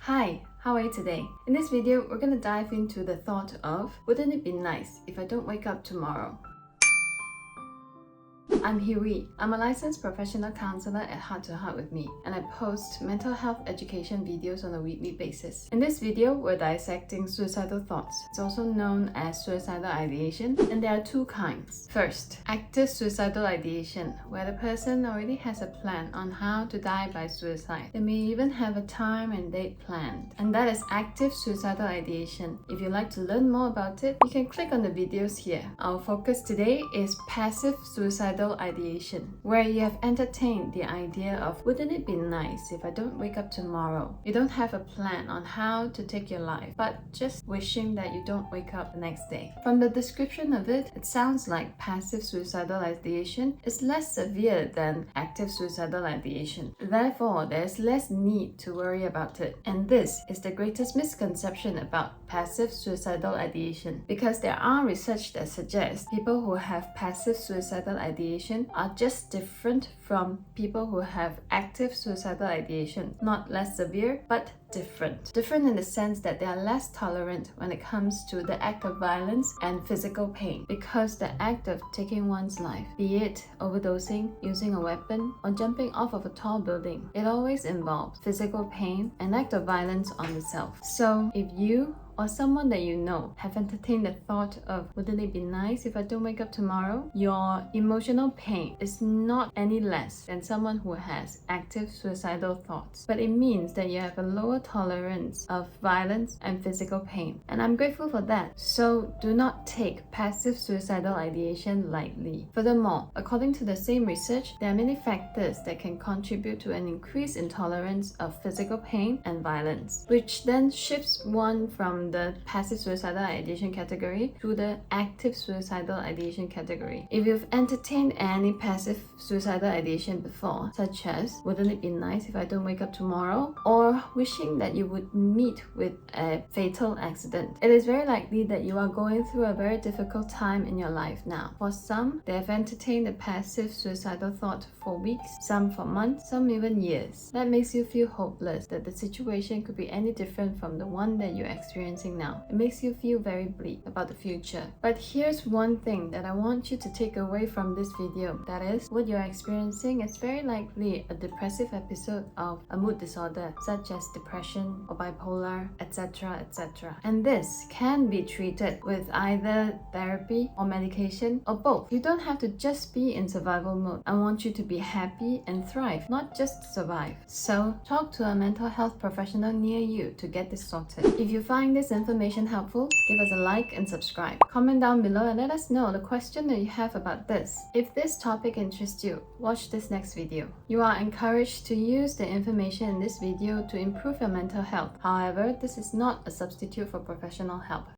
Hi, how are you today? In this video, we're going to dive into the thought of, wouldn't it be nice if I don't wake up tomorrow? I'm Hiwi. I'm a licensed professional counselor at Heart to Heart with Me, and I post mental health education videos on a weekly basis. In this video, we're dissecting suicidal thoughts. It's also known as suicidal ideation, and there are two kinds. First, active suicidal ideation, where the person already has a plan on how to die by suicide. They may even have a time and date planned, and that is active suicidal ideation. If you'd like to learn more about it, you can click on the videos here. Our focus today is passive suicidal ideation, where you have entertained the idea of, wouldn't it be nice if I don't wake up tomorrow? You don't have a plan on how to take your life, but just wishing that you don't wake up the next day. From the description of it, it sounds like passive suicidal ideation is less severe than active suicidal ideation. Therefore, there's less need to worry about it. And this is the greatest misconception about passive suicidal ideation, because there are research that suggests people who have passive suicidal ideation are just different from people who have active suicidal ideation. Not less severe, but different. Different in the sense that they are less tolerant when it comes to the act of violence and physical pain, because the act of taking one's life, be it overdosing, using a weapon, or jumping off of a tall building, it always involves physical pain and act of violence on the self. So if you or someone that you know have entertained the thought of, wouldn't it be nice if I don't wake up tomorrow? Your emotional pain is not any less than someone who has active suicidal thoughts, but it means that you have a lower tolerance of violence and physical pain, and I'm grateful for that. So do not take passive suicidal ideation lightly. Furthermore, according to the same research, there are many factors that can contribute to an increase in tolerance of physical pain and violence, which then shifts one from the passive suicidal ideation category to the active suicidal ideation category. If you've entertained any passive suicidal ideation before, such as, wouldn't it be nice if I don't wake up tomorrow? Or wishing that you would meet with a fatal accident, it is very likely that you are going through a very difficult time in your life now. For some, they have entertained a passive suicidal thought for weeks, some for months, some even years. That makes you feel hopeless that the situation could be any different from the one that you're experiencing now. It makes you feel very bleak about the future. But here's one thing that I want you to take away from this video. That is, what you're experiencing is very likely a depressive episode of a mood disorder, such as depression or bipolar, etc., etc. And this can be treated with either therapy or medication or both. You don't have to just be in survival mode. I want you to be happy and thrive, not just survive. So talk to a mental health professional near you to get this sorted. If you find this information helpful, give us a like and subscribe. Comment down below and let us know the question that you have about this. If this topic interests you, watch this next video. You are encouraged to use the information in this video to improve your mental health. However, this is not a substitute for professional help.